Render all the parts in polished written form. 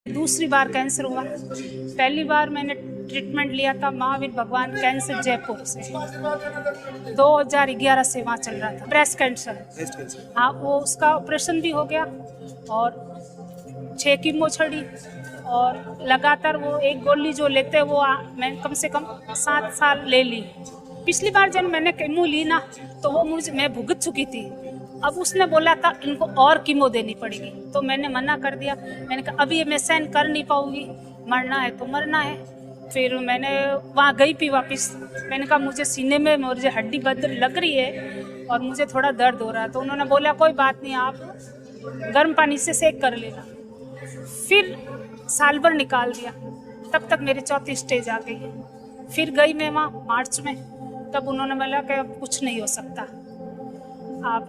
दूसरी बार कैंसर हुआ। पहली बार मैंने ट्रीटमेंट लिया था महावीर भगवान कैंसर जयपुर से, 2011 से वहाँ चल रहा था। ब्रेस्ट कैंसर, हाँ, वो उसका ऑपरेशन भी हो गया और 6 कीमो छड़ी और लगातार वो एक गोली जो लेते वो मैं कम से कम 7 साल ले ली। पिछली बार जब मैंने कीमो ली ना तो वो मैं भुगत चुकी थी। अब उसने बोला था इनको और कीमो देनी पड़ेगी, तो मैंने मना कर दिया। मैंने कहा अभी ये मैं सहन कर नहीं पाऊंगी, मरना है तो मरना है। फिर मैंने वहाँ गई भी वापस। मैंने कहा मुझे सीने में मुझे हड्डी बदल लग रही है और मुझे थोड़ा दर्द हो रहा है। तो उन्होंने बोला कोई बात नहीं, आप गर्म पानी से सेक कर लेना। फिर साल भर निकाल दिया, तब तक मेरी 4थी स्टेज आ गई। फिर गई मैं वहाँ मार्च में, तब उन्होंने बोला कि अब कुछ नहीं हो सकता, आप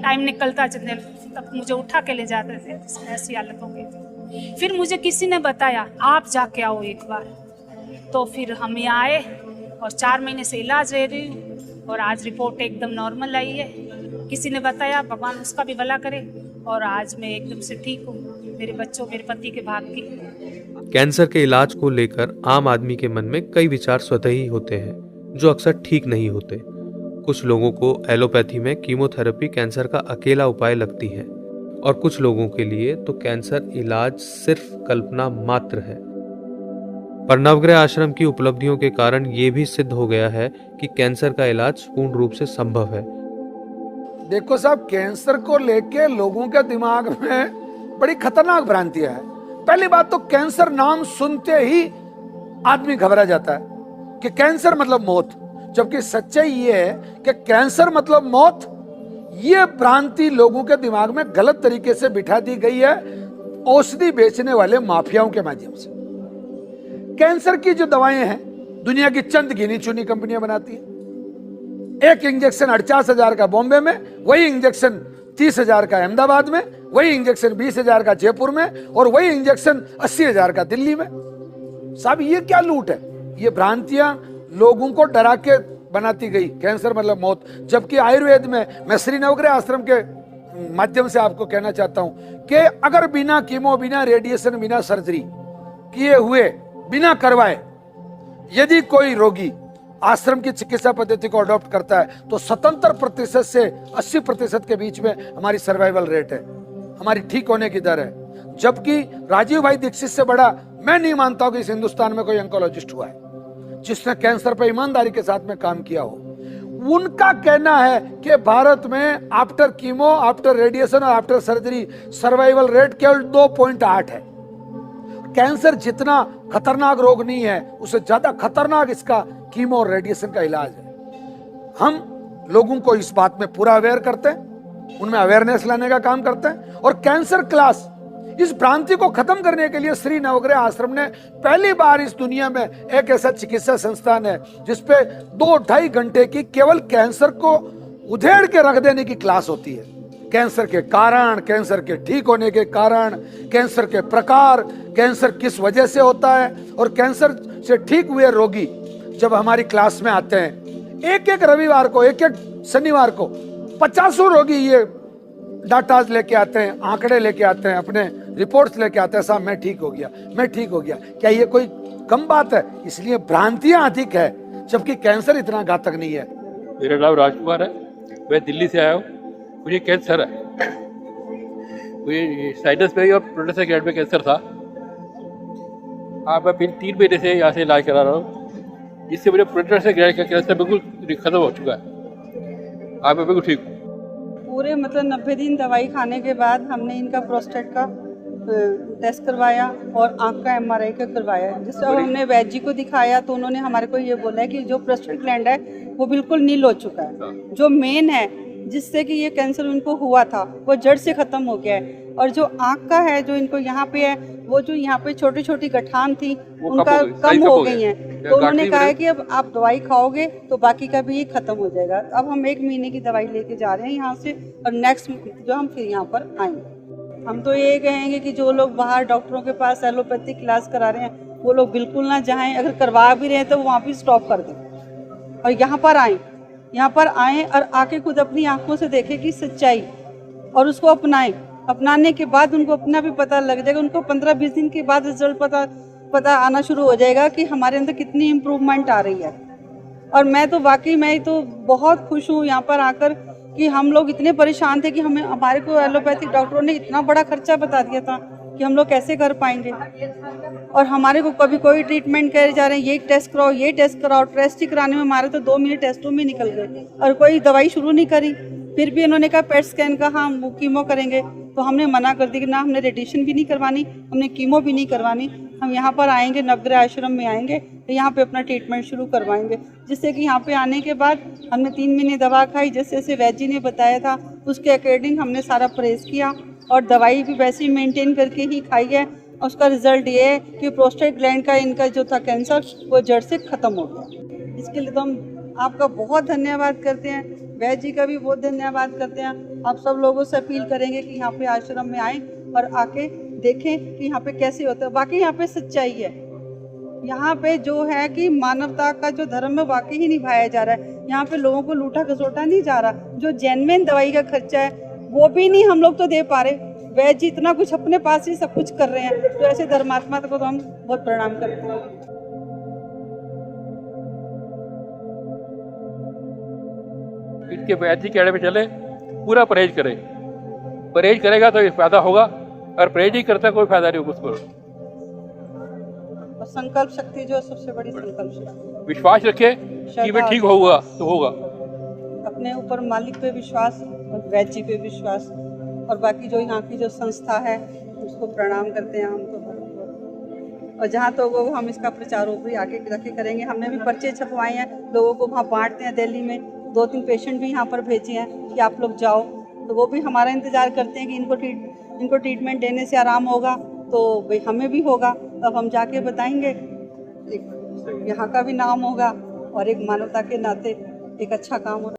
टाइम निकलता चलने। तब मुझे उठा के ले जाते थे, ऐसी हालत हो गई थी। फिर मुझे किसी ने बताया आप जाके आओ एक बार, तो फिर हम यहाँ आए और 4 महीने से इलाज ले रही हूँ और आज रिपोर्ट एकदम नॉर्मल आई है। किसी ने बताया, भगवान उसका भी भला करे, और आज मैं एकदम से ठीक हूँ, मेरे बच्चों मेरे पति के भाग की। कैंसर के इलाज को लेकर आम आदमी के मन में कई विचार स्वतः ही होते हैं जो अक्सर ठीक नहीं होते। कुछ लोगों को एलोपैथी में कीमोथेरेपी कैंसर का अकेला उपाय लगती है और कुछ लोगों के लिए तो कैंसर इलाज सिर्फ कल्पना मात्र है। पर नवग्रह आश्रम की उपलब्धियों के कारण ये भी सिद्ध हो गया है कि कैंसर का इलाज पूर्ण रूप से संभव है। देखो साहब, कैंसर को लेके लोगों के दिमाग में बड़ी खतरनाक भ्रांतियां है। पहली बात तो कैंसर नाम सुनते ही आदमी घबरा जाता है कि कैंसर मतलब मौत, जबकि सच्चाई ये है कि कैंसर मतलब मौत। ये भ्रांति लोगों के दिमाग में गलत तरीके से बिठा दी गई है औषधि बेचने वाले माफियाओं के माध्यम से। कैंसर की जो दवाएं हैं दुनिया की चंद गिनी चुनी कंपनियां बनाती हैं। एक इंजेक्शन 48,000 का बॉम्बे में, वही इंजेक्शन 30,000 का अहमदाबाद में, वही इंजेक्शन 20,000 का जयपुर में, और वही इंजेक्शन 80,000 का दिल्ली में। साहब ये क्या लूट है? ये भ्रांतियां लोगों को डरा के बनाती गई, कैंसर मतलब मौत। जबकि आयुर्वेद में, मैं श्री नवग्रह आश्रम के माध्यम से आपको कहना चाहता हूं कि अगर बिना कीमो, बिना रेडिएशन, बिना सर्जरी किए हुए, बिना करवाए यदि कोई रोगी आश्रम की चिकित्सा पद्धति को अडॉप्ट करता है तो 77% से 80% के बीच में हमारी सर्वाइवल रेट है, हमारी ठीक होने की दर है। जबकि राजीव भाई दीक्षित से बड़ा मैं नहीं मानता हूं कि इस हिंदुस्तान में कोई ऑन्कोलॉजिस्ट हुआ है जिसने कैंसर पर ईमानदारी के साथ में काम किया हो। उनका कहना है कि भारत में आफ्टर कीमो, आफ्टर रेडिएशन और आफ्टर सर्जरी सर्वाइवल रेट केवल 2.8 है। कैंसर जितना खतरनाक रोग नहीं है, उससे ज्यादा खतरनाक इसका कीमो और रेडिएशन का इलाज है। हम लोगों को इस बात में पूरा अवेयर करते हैं, उनमें अवेयरनेस लाने का काम करते हैं। और कैंसर क्लास, इस भ्रांति को खत्म करने के लिए श्री नवग्रह आश्रम ने पहली बार इस दुनिया में एक ऐसा चिकित्सा संस्थान है जिसपे 2-2.5 घंटे की केवल कैंसर को उधेड़ के रख देने की क्लास होती है। कैंसर के कारण, कैंसर के ठीक होने के कारण, कैंसर के प्रकार, कैंसर किस वजह से होता है, और कैंसर से ठीक हुए रोगी जब हमारी क्लास में आते हैं, एक रविवार को, एक शनिवार को 50 रोगी ये डाटा लेके आते हैं, आंकड़े लेके आते हैं, अपने रिपोर्ट्स लेके आते हैं, साहब मैं ठीक हो गया, मैं ठीक हो गया। क्या ये कोई कम बात है? इसलिए भ्रांतियां अधिक है, जबकि कैंसर इतना घातक नहीं है। मेरा नाम राजकुमार है, मैं दिल्ली से आया हूँ। मुझे कैंसर है, मुझे साइनस में और प्रोस्टेट ग्लैंड में कैंसर था। मैं फिर 3 महीने से यहाँ से इलाज करा रहा हूँ, जिससे मुझे प्रोस्टेट ग्लैंड का कैंसर बिल्कुल खत्म हो चुका है। मैं बिल्कुल ठीक हूँ। पूरे 90 दिन दवाई खाने के बाद हमने इनका प्रोस्टेट का टेस्ट करवाया और आंख का MRI का करवाया, जिससे हमने वैद जी को दिखाया तो उन्होंने हमारे को ये बोला है कि जो प्रोस्टेट ग्लैंड है वो बिल्कुल नील हो चुका है। जो मेन है जिससे कि ये कैंसर उनको हुआ था वो जड़ से ख़त्म हो गया है। और जो आँख का है, जो इनको यहाँ पे है, वो जो यहाँ पे छोटी छोटी गठान थी उनका कम हो गई है। तो उन्होंने कहा है कि अब आप दवाई खाओगे तो बाकी का भी ये ख़त्म हो जाएगा। अब हम 1 महीने की दवाई लेके जा रहे हैं यहाँ से, और नेक्स्ट जो हम फिर यहाँ पर आएंगे। हम तो ये कहेंगे कि जो लोग बाहर डॉक्टरों के पास एलोपैथिक इलाज करा रहे हैं वो लोग बिल्कुल ना जाएं। अगर करवा भी रहे हैं तो वहाँ भी स्टॉप कर दें और यहाँ पर आएँ और आके खुद अपनी आंखों से देखें कि सच्चाई, और उसको अपनाएं। अपनाने के बाद उनको अपना भी पता लग जाएगा, उनको 15-20 दिन के बाद रिजल्ट पता आना शुरू हो जाएगा कि हमारे अंदर कितनी इम्प्रूवमेंट आ रही है। और मैं तो वाकई मैं तो बहुत खुश हूँ यहाँ पर आकर कि हम लोग इतने परेशान थे कि हमारे को एलोपैथिक डॉक्टरों ने इतना बड़ा खर्चा बता दिया था कि हम लोग कैसे कर पाएंगे। और हमारे को कभी कोई ट्रीटमेंट करे जा रहे हैं, ये टेस्ट कराओ, ये टेस्ट कराओ, टेस्ट ही कराने में हमारे तो 2 महीने टेस्टों में निकल गए और कोई दवाई शुरू नहीं करी। फिर भी इन्होंने कहा पेट स्कैन का हम कीमो करेंगे, तो हमने मना कर दी कि ना, हमने रेडिएशन भी नहीं करवानी, हमने कीमो भी नहीं करवानी, हम यहाँ पर आएंगे, नवग्रह आश्रम में आएंगे तो यहाँ पे अपना ट्रीटमेंट शुरू करवाएंगे। जिससे कि यहाँ पे आने के बाद हमने 3 महीने दवा खाई, जैसे जैसे वैद्य जी ने बताया था उसके अकॉर्डिंग हमने सारा परहेज किया और दवाई भी वैसे ही मेंटेन करके ही खाई है। और उसका रिजल्ट ये है कि प्रोस्टेट ग्लैंड का इनका जो था कैंसर वो जड़ से ख़त्म हो गया। इसके लिए तो हम आपका बहुत धन्यवाद करते हैं, वैद्य जी का भी बहुत धन्यवाद करते हैं। आप सब लोगों से अपील करेंगे कि यहाँ पे आश्रम में आएँ और आके देखें कि यहाँ पे कैसे होता है। बाकी यहाँ पे सच्चाई है, यहाँ पे जो है कि मानवता का जो धर्म है वाकई ही निभाया जा रहा है। यहाँ पे लोगों को लूटा खसोटा नहीं जा रहा। जो जेन्युइन दवाई का खर्चा है वो भी नहीं हम लोग तो दे पा रहे, वैद्य जी इतना कुछ अपने पास ही सब कुछ कर रहे हैं। तो ऐसे धर्मात्मा को तो हम बहुत प्रणाम करते हैं। इनके वैद्य जी कहने पे चले, पूरा परहेज करे, परहेज करेगा तो फायदा होगा, और परहेज नहीं करता कोई फायदा नहीं होगा उसको। और संकल्प शक्ति जो है सबसे बड़ी संकल्प शक्ति, विश्वास रखे कि मैं ठीक होगा तो होगा। अपने ऊपर मालिक पे विश्वास और वैद्य जी पे विश्वास, और बाकी जो यहाँ की जो संस्था है उसको प्रणाम करते हैं हम तो। और जहाँ तो वो हम इसका प्रचार भी आगे रखे करेंगे। हमने भी पर्चे छपवाए हैं, लोगों को वहाँ बांटते हैं। दिल्ली में 2-3 पेशेंट भी यहाँ पर भेजे हैं कि आप लोग जाओ, तो वो भी हमारा इंतज़ार करते हैं कि इनको ट्रीटमेंट देने से आराम होगा तो भाई हमें भी होगा। अब हम जाके बताएंगे, एक यहाँ का भी नाम होगा और एक मानवता के नाते एक अच्छा काम होगा।